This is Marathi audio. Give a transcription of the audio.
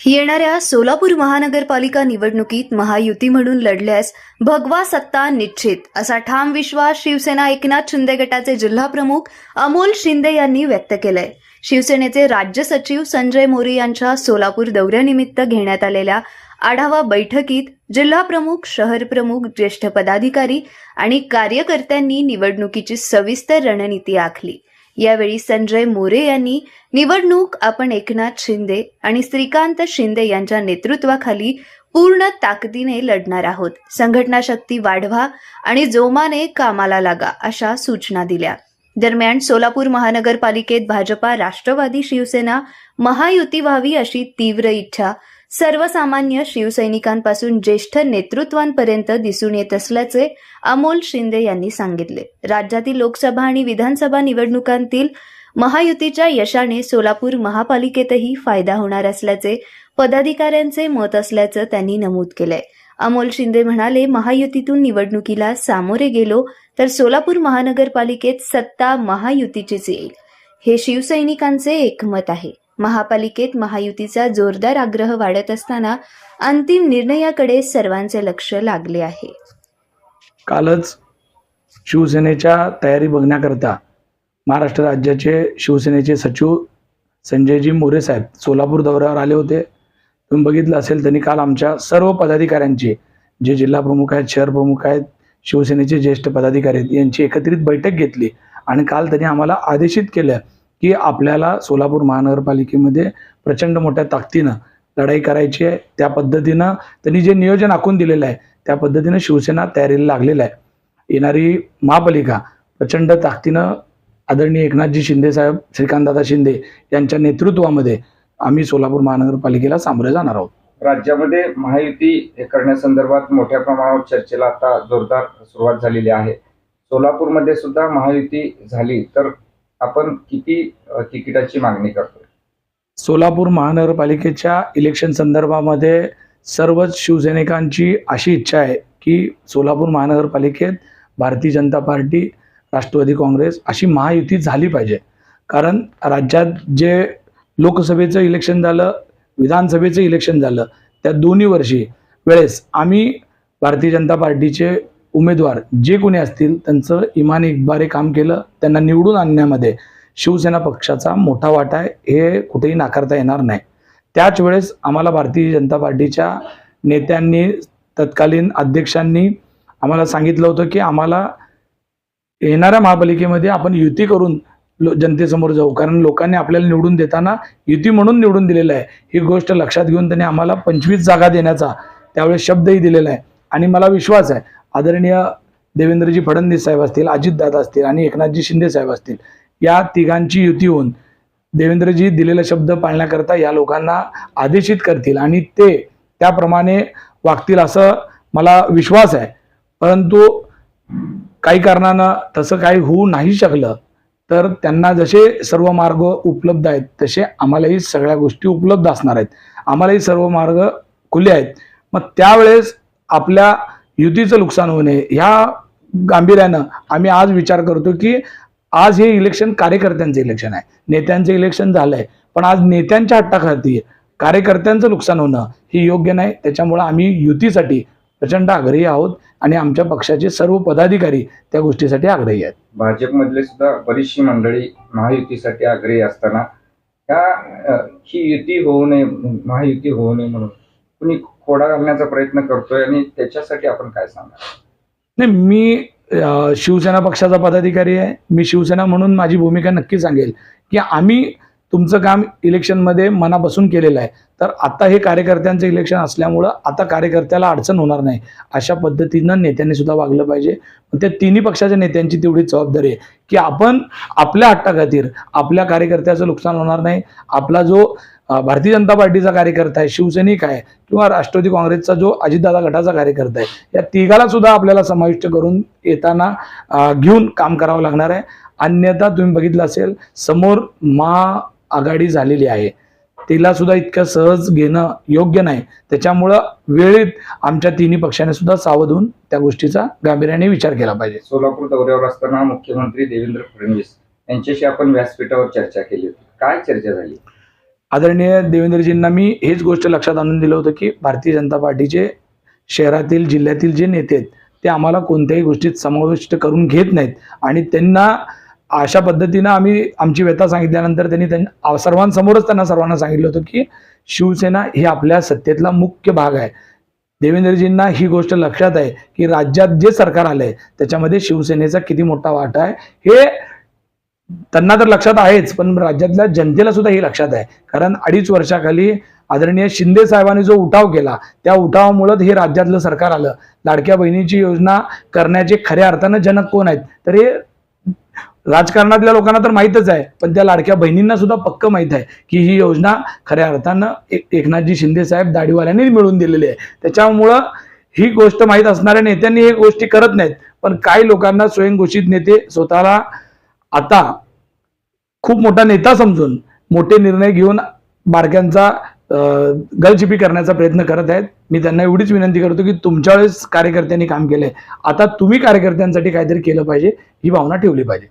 येणाऱ्या सोलापूर महानगरपालिका निवडणुकीत महायुती म्हणून लढल्यास भगवा सत्ता निश्चित असा ठाम विश्वास शिवसेना एकनाथ शिंदे गटाचे जिल्हाप्रमुख अमोल शिंदे यांनी व्यक्त केलाय। शिवसेनेचे राज्य सचिव संजय मोरे यांच्या सोलापूर दौऱ्यानिमित्त घेण्यात आलेल्या आढावा बैठकीत जिल्हाप्रमुख, शहर प्रमुख, ज्येष्ठ पदाधिकारी आणि कार्यकर्त्यांनी निवडणुकीची सविस्तर रणनीती आखली। यावेळी संजय मोरे यांनी निवडणूक आपण एकनाथ शिंदे आणि श्रीकांत शिंदे यांच्या नेतृत्वाखाली पूर्ण ताकदीने लढणार आहोत। संघटना शक्ती वाढवा आणि जोमाने कामाला लागा अशा सूचना दिल्या। दरम्यान सोलापूर महानगरपालिकेत भाजपा, राष्ट्रवादी, शिवसेना महायुती व्हावी अशी तीव्र इच्छा सर्वसामान्य शिवसैनिकांपासून ज्येष्ठ नेतृत्वांपर्यंत दिसून येत असल्याचे अमोल शिंदे यांनी सांगितले। राज्यातील लोकसभा आणि विधानसभा निवडणुकांतील महायुतीच्या यशाने सोलापूर महापालिकेतही फायदा होणार असल्याचे पदाधिकाऱ्यांचे मत असल्याचं त्यांनी नमूद केलंय। अमोल शिंदे म्हणाले, महायुतीतून निवडणुकीला सामोरे गेलो तर सोलापूर महानगरपालिकेत सत्ता महायुतीचीच येईल, हे शिवसैनिकांचे एकमत आहे। महापालिकेत महायुतीचा जोरदार आग्रह वाढत असताना अंतिम निर्णयाकडे सर्वांचे लक्ष लागले आहे। कालच शिवसेनेच्या तयारी बघण्याकरता महाराष्ट्र राज्याचे शिवसेनेचे सचिव संजयजी मोरे साहेब सोलापूर दौऱ्यावर आले होते। तुम्ही बघितलं असेल, त्यांनी काल आमच्या सर्व पदाधिकाऱ्यांची, जे जिल्हा प्रमुख आहेत, शहर प्रमुख आहेत, शिवसेनेचे ज्येष्ठ पदाधिकारी आहेत, यांची एकत्रित बैठक घेतली आणि काल त्यांनी आम्हाला आदेशित केलं की आपल्याला सोलापूर महानगरपालिकेमध्ये प्रचंड मोठ्या ताकदीनं लढाई करायची आहे। त्या पद्धतीनं त्यांनी जे नियोजन आखून दिलेलं आहे त्या पद्धतीनं शिवसेना तयारीला लागलेला आहे। येणारी महापालिका प्रचंड ताकदीनं आदरणीय एकनाथजी शिंदे साहेब, श्रीकांतदादा शिंदे यांच्या नेतृत्वामध्ये आम्ही सोलापूर महानगरपालिकेला सामोरे जाणार आहोत। राज्यामध्ये महायुती करण्यासंदर्भात मोठ्या प्रमाणावर चर्चेला आता जोरदार सुरुवात झालेली आहे। सोलापूरमध्ये सुद्धा महायुती झाली तर आपण किती तिकिटाची मागणी करतोय? सोलापूर महानगरपालिकेच्या इलेक्शन संदर्भामध्ये सर्वच शिवसैनिकांची अशी इच्छा आहे की सोलापूर महानगरपालिकेत भारतीय जनता पार्टी, राष्ट्रवादी काँग्रेस अशी महायुती झाली पाहिजे। कारण राज्यात जे लोकसभेचं इलेक्शन झालं, विधानसभेचं इलेक्शन झालं, त्या दोन्ही वर्षी वेळेस आम्ही भारतीय जनता पार्टीचे उमेदवार जे कोणी असतील त्यांचं इमानी इकबारे काम केलं। त्यांना निवडून आणण्यामध्ये शिवसेना पक्षाचा मोठा वाटा आहे, हे कुठेही नाकारता येणार नाही। त्याच वेळेस आम्हाला भारतीय जनता पार्टीच्या नेत्यांनी, तत्कालीन अध्यक्षांनी आम्हाला सांगितलं होतं की आम्हाला येणाऱ्या महापालिकेमध्ये आपण युती करून जनतेसमोर जाऊ, कारण लोकांनी आपल्याला निवडून देताना युती म्हणून निवडून दिलेलं आहे। ही गोष्ट लक्षात घेऊन त्यांनी आम्हाला 25 जागा देण्याचा त्यावेळेस शब्दही दिलेला आहे आणि मला विश्वास आहे आदरणीय देवेंद्रजी फडणवीस साहेब असतील, अजितदादा असतील आणि एकनाथजी शिंदे साहेब असतील, या तिघांची युती होऊन देवेंद्रजी दिलेला शब्द पाळण्याकरता या लोकांना आदेशित करतील आणि ते त्याप्रमाणे वागतील असं मला विश्वास आहे। परंतु काही कारणानं तसं काही होऊ नाही शकलं तर त्यांना जसे सर्व मार्ग उपलब्ध आहेत तसे आम्हालाही सगळ्या गोष्टी उपलब्ध असणार आहेत। आम्हालाही सर्व मार्ग खुले आहेत। मग त्यावेळेस आपल्या युतीचं नुकसान होणे ह्या गांभीर्यानं आम्ही आज विचार करतो की आज हे इलेक्शन कार्यकर्त्यांचं इलेक्शन आहे, नेत्यांचं इलेक्शन झालंय, पण आज नेत्यांच्या हट्टाखाती कार्यकर्त्यांचं नुकसान होणं हे योग्य नाही। त्याच्यामुळे आम्ही युतीसाठी प्रचंड आग्रही आहोत आणि आमच्या पक्षाचे सर्व पदाधिकारी त्या गोष्टीसाठी आग्रही आहेत। भाजपमधले सुद्धा बरीचशी मंडळी महायुतीसाठी आग्रही असताना ही युती होऊ नये, महायुती होऊ नये म्हणून कुणी खोडा घालण्याचा प्रयत्न करतोय आणि त्याच्यासाठी आपण काय सांगा? नाही, मी शिवसेना पक्षाचा पदाधिकारी आहे। मी शिवसेना म्हणून माझी भूमिका नक्की सांगेल की आम्ही तुमचं काम इलेक्शनमध्ये मनापासून केलेलं आहे, तर आता हे कार्यकर्त्यांचं इलेक्शन असल्यामुळं आता कार्यकर्त्याला अडचण होणार नाही अशा पद्धतीनं नेत्यांनी सुद्धा वागलं पाहिजे। त्या तिन्ही पक्षाच्या नेत्यांची तेवढी जबाबदारी आहे की आपण आपल्या हट्टाखातीर आपल्या कार्यकर्त्याचं नुकसान होणार नाही। आपला जो भारतीय जनता पार्टीचा कार्यकर्ता आहे, शिवसैनिक आहे किंवा राष्ट्रवादी काँग्रेसचा जो अजितदादा गटाचा कार्यकर्ता आहे, या तिघाला सुद्धा आपल्याला समाविष्ट करून येताना घेऊन काम करावं लागणार आहे। अन्यथा तुम्ही बघितलं असेल, समोर महाआघाडी झालेली आहे, तिला सुद्धा इतकं सहज घेणं योग्य नाही। त्याच्यामुळं वेळेत आमच्या तिन्ही पक्षाने सुद्धा सावध होऊन त्या गोष्टीचा गांभीर्याने विचार केला पाहिजे। सोलापूर दौऱ्यावर असताना मुख्यमंत्री देवेंद्र फडणवीस यांच्याशी आपण व्यासपीठावर चर्चा केली होती, काय चर्चा झाली? आदरणीय देवेंद्रजींना मी हेच गोष्ट लक्षात आणून दिलं होतं की भारतीय जनता पार्टीचे शहरातील जिल्ह्यातील जे नेते आहेत ते आम्हाला कोणत्याही गोष्टीत समाविष्ट करून घेत नाहीत आणि त्यांना अशा पद्धतीनं आम्ही आमची व्यथा सांगितल्यानंतर त्यांनी सर्वांसमोरच त्यांना सर्वांना सांगितलं होतं की शिवसेना ही आपल्या सत्तेतला मुख्य भाग आहे. देवेंद्रजींना ही गोष्ट लक्षात आहे की राज्यात जे सरकार आलंय त्याच्यामध्ये शिवसेनेचा किती मोठा वाटा आहे हे त्यांना तर लक्षात आहेच, पण राज्यातल्या जनतेला सुद्धा हे लक्षात आहे. कारण 2.5 वर्षाखाली आदरणीय शिंदे साहेबांनी जो उठाव केला त्या उठावामुळे हे राज्यातलं सरकार आलं. लाडक्या बहिणीची योजना करण्याचे खऱ्या अर्थानं जनक कोण आहेत तर हे राजकारणातल्या लोकांना तर माहीतच आहे, पण त्या लाडक्या बहिणींना सुद्धा पक्क माहीत आहे की ही योजना खऱ्या अर्थानं एकनाथजी शिंदे साहेब दाढीवाल्यांनी मिळवून दिलेली आहे. त्याच्यामुळं ही गोष्ट माहीत असणाऱ्या नेत्यांनी हे गोष्टी करत नाहीत, पण काही लोकांना स्वयंघोषित नेते स्वतःला आता खूप मोठा नेता समजून मोठे निर्णय घेऊन बारक्यांचा गळचिपी करण्याचा प्रयत्न करत आहेत. मी त्यांना एवढीच विनंती करतो की तुमच्या वेळेस कार्यकर्त्यांनी काम केलंय, आता तुम्ही कार्यकर्त्यांसाठी काहीतरी केलं पाहिजे ही भावना ठेवली पाहिजे.